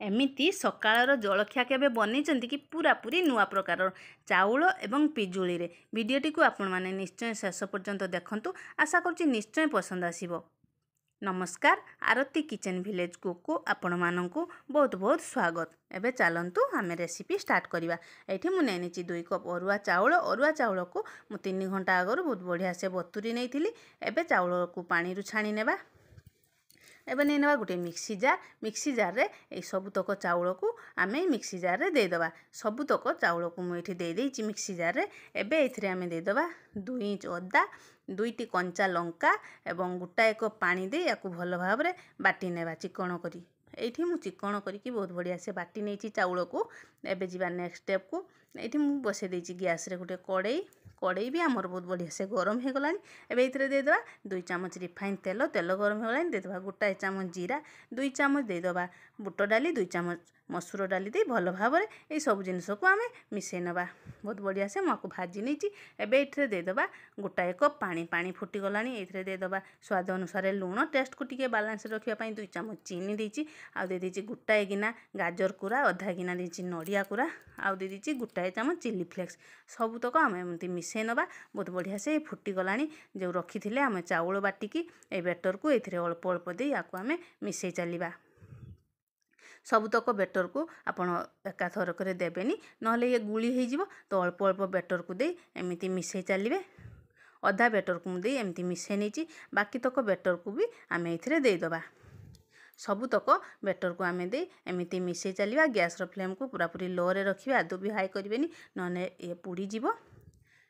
एमिति सकाळर जलखिया केबे बनेइचंती कि पूरापूरी नुआ प्रकार चाउल एवं पिजुली रे वीडियोटी को आपण माने निश्चय शेष पर्यंत देखंतु। आशा करूची निश्चय पसंद आसीबो। नमस्कार, आरती किचन विलेज कुक को आपण माननकु बहुत बहुत स्वागत। एबे चलंतु आमे रेसिपी स्टार्ट करिवा। एठी मु नेनिची 2 कप अरुआ चाउल को मु 3 घंटा आगरु बहुत बढ़िया से बतुरी नेइथिली। एबे चाउल को पानी रु छाणी नेबा। एबे नहीं ना गोटे मिक्सी जार रे ए सबुतक चाउल को आमे मिक्सी जार रे देदेबा। सबुतक चाउल को मुझे देदेची मिक्सी जार रे। एबे एथिरे आमे देदेबा 2 इंच अदा, 2टी कंचा लंका एवं गोटाए कप पानी दे याकू भल भाव रे बाटी नेबा चिकण करी। एठी मु चिकण करी बहुत बढ़िया से बाटी नेची चाउल को। एबे जीवा नेक्स्ट स्टेप को। एठी मु बसे देची गैस रे गोटे कड़ई भी आमर बहुत बढ़िया से गरम हो गलानी। एबे इथरे दे देबा 2 चामच रिफाइन तेल गरम हो गलानी। दे देबा गोटाए चामच जीरा, 2 चामच दे देबा बुट डाली, 2 चामच मसूर डाली दे भल भाव रे ए सब जिनिस को आमे मिसै नबा। बहुत बढ़िया से माको भाजी नेची। एबे इथरे दे देबा गोटाए कप पानी फुटी गलानी। इथरे दे देबा स्वाद अनुसार लूण, टेस्ट को टिके बैलेंस रखिया पई 2 चामच चीनी देची। आ दे देची गोटाए गिना गाजर कुरा, आधा गिना देची नड़िया कुरा, आ दे देची गोटाए चामच चिली फ्लेक्स। सबुतक आमे एमती मिसै नबा। बहुत बढ़िया से फुटी गलानी। जो रखी थिले आमे चाउल बाटिकी ए बेटर को एथिरे अल्प अल्प दे याकू आमे मिसै चलिबा। सबुतक बेटर को आपण एकाथरक देबेनी, नहले ये गुली हो जिवो। तो अल्प अल्प बेटर को दे एमिति मिसै चलिबे। अधा बेटर को दे एमती मिसै नेची। बाकी तक बेटर को भी आमे एथिरे दे दबा। सबुतक बेटर को आमे दे एमिति मिसै चलिबा। गैस रो फ्लेम को पूरा पूरी लो रे रखिबा, आदौ भी हाई करिवेनी, नने ये पुड़ी जिवो।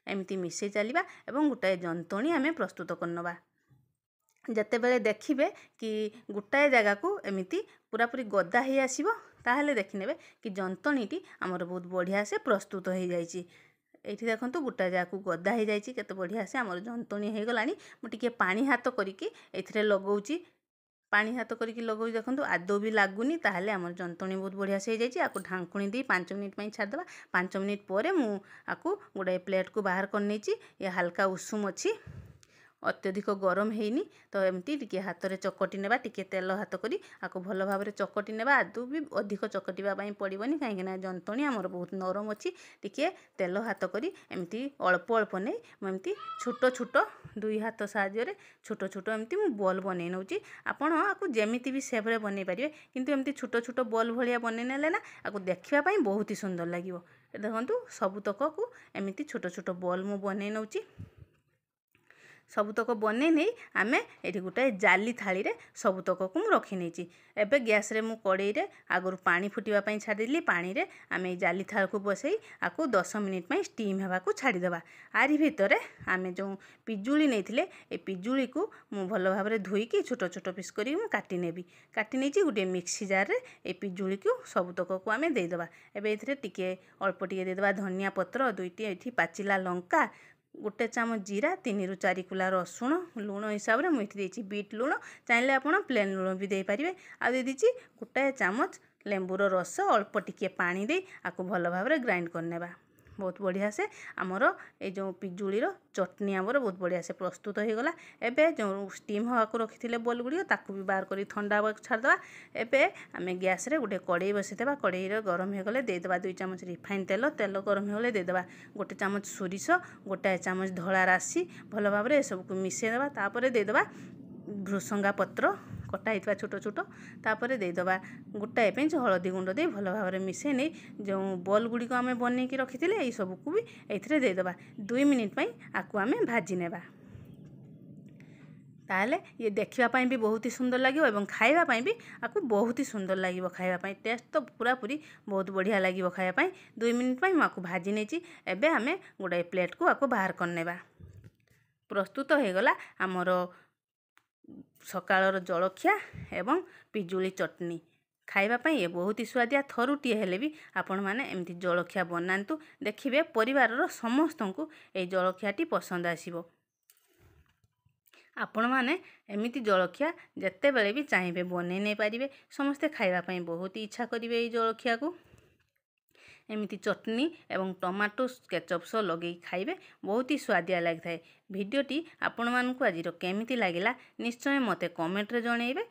एमती मिसै चलिबा एवं गोटाए जंतणी आमे प्रस्तुत करनबा। जते बेले देखिबे कि गोटाए जगह को एमिति पूरा पूरी गदा ही आसीबो, ताहले देखिनेबे कि जंतणीटी आमर बहुत बढ़िया से प्रस्तुत हो जाइछि। एठी देखंतु गोटाए जगह को गदा हो जाइछि, केते बढ़िया से आमर जंतणी हो गलानी। मु टिके पानी हाथ करिकी एथिरे लगौछि। पानी हाथ करिकी लगौछि, देखंतु आदौ भी लागुनी। ताहले आमर जंतणी बहुत बढ़िया से हो जाइछि। आकु ढांकुणी दी 5 मिनिट पई छाड़ देबा। 5 मिनिट परे मु आकु गोटे प्लेट को बाहर कर नेछि। ये हल्का उषुम अछि, अत्यधिक गरम हेनी। तो एमती टिके हाथ रे चकटी नेबा। टिके तेल हाथ करी आकु भल भाव रे चकटी नेबा। आदौ भी अधिक चकटिबा पई पड़िबनी, काहेकि ना जंतणी आमर बहुत नरम अछि। टिके तेल हाथ करी एमती अल्प अल्प नै एमती छोटो छोटो 2 हाथ साहाय्य रे छोटो छोटो एमती मु बॉल बनै नउची। आपण आकु जेमिति भी शेप रे बनै परिबे, किंतु एमती छोटो छोटो बॉल भलिया बनै नेले ना आकु देखिबा पई बहुत ही सुंदर लागिवो। देखंतु सबुतक को एमती छोटो छोटो बॉल मु बनै नउची। सबुतक बनै नै आमे एठी गोटाए जाली थाली रे सबुतक को मु रखी नेची। एबे गैस रे मु कड़ई रे आगरु पानी फुटिबा पई छाडी दिली। पानी रे आमे जाली थाल को बसई आकु 10 मिनिट पई स्टीम हेबा को छाडी देबा। आरी भितरे आमे जो पिजुली नेथिले ए पिजुली को मु भल भाव रे धोई की छोटो छोटो पीस करी मु काटी नेबी। काटी नेची गोटे मिक्सी जार रे ए पिजुली को सबुतक को आमे दे देबा। एबे एथिरे टिके अल्प टिके दे देबा धनिया पत्र, 2टी एठी पाचिला लंका, गोटे चामच जीरा, 3 रु 4 कुला रसुण, लूण हिसाब रे मुठी देछि बीट लूण, चाहिले आपण प्लेन लूण भी दे पारिबे। आ दे दिछि गोटाए चामच लेंबूर रस, अल्प टिके पानी दे आकु भल भाव रे ग्राइंड करनेबा। बहुत बढ़िया से आमर ए जो पिजुली रो चटनी आमर बहुत बढ़िया से प्रस्तुत हो गला। एबे जो स्टीम हवा को रखिथिले बॉल गुडी ताकू भी बाहर करी ठंडा हवा छाड़ देबा। एबे आमे गैस रे गोटे कड़ई बसै देबा। कड़ई रे गरम हो गले दे देबा 2 चामच रिफाइन तेल गरम हो गले दे देबा गोटे चामच सोरिष, गोटाए चामच धला राशि, भल भाव रे सब को मिसै देबा। तापरे दे देबा भृसंगा पत्र कटा हितबा छोटो छोटो। तापरे दे देबा गोटाए पेंच हळदी गुंड दे भल भाव रे मिसै नै जो बॉल गुडी को आमे बनै की रखिथिले ए सब को भी एथिरे दे देबा। 2 मिनिट पई आकु आमे भाजी नेबा। ताहले ये देखिबा पई भी बहुत ही सुंदर लागिवो एवं खाइबा पई भी आकु बहुत ही सुंदर लागिवो। खाइबा पई टेस्ट तो पूरा पूरी बहुत बढ़िया लागिवो खाइबा पई। 2 मिनिट पई आकु भाजी नेची। एबे आमे गोटे प्लेट को आकु बाहर कर नेबा। प्रस्तुत हो गला हमर सकाळर जलखिया एवं पिजुली चटनी। खाइबा पई ये बहुत ही स्वादिया। थरुटिए हेले भी आपण माने एमती जलखिया बनांतु, देखिबे परिवार रो समस्तंकु ए जलखियाटी पसंद आसीबो। आपण माने एमिति जलखिया जत्ते बेले भी चाहिबे बनै नै पारिबे। समस्ते खाइबा पई बहुत ही इच्छा करिवे ए जलखिया को। एमिति चटनी एवं टमाटो केचप सो लगे खाइबे बहुत ही स्वादिया लगी थाए। भिडियोटी आपण मानकु आजिरो केमिति लागिला निश्चय मते कमेंट रे जणैबे।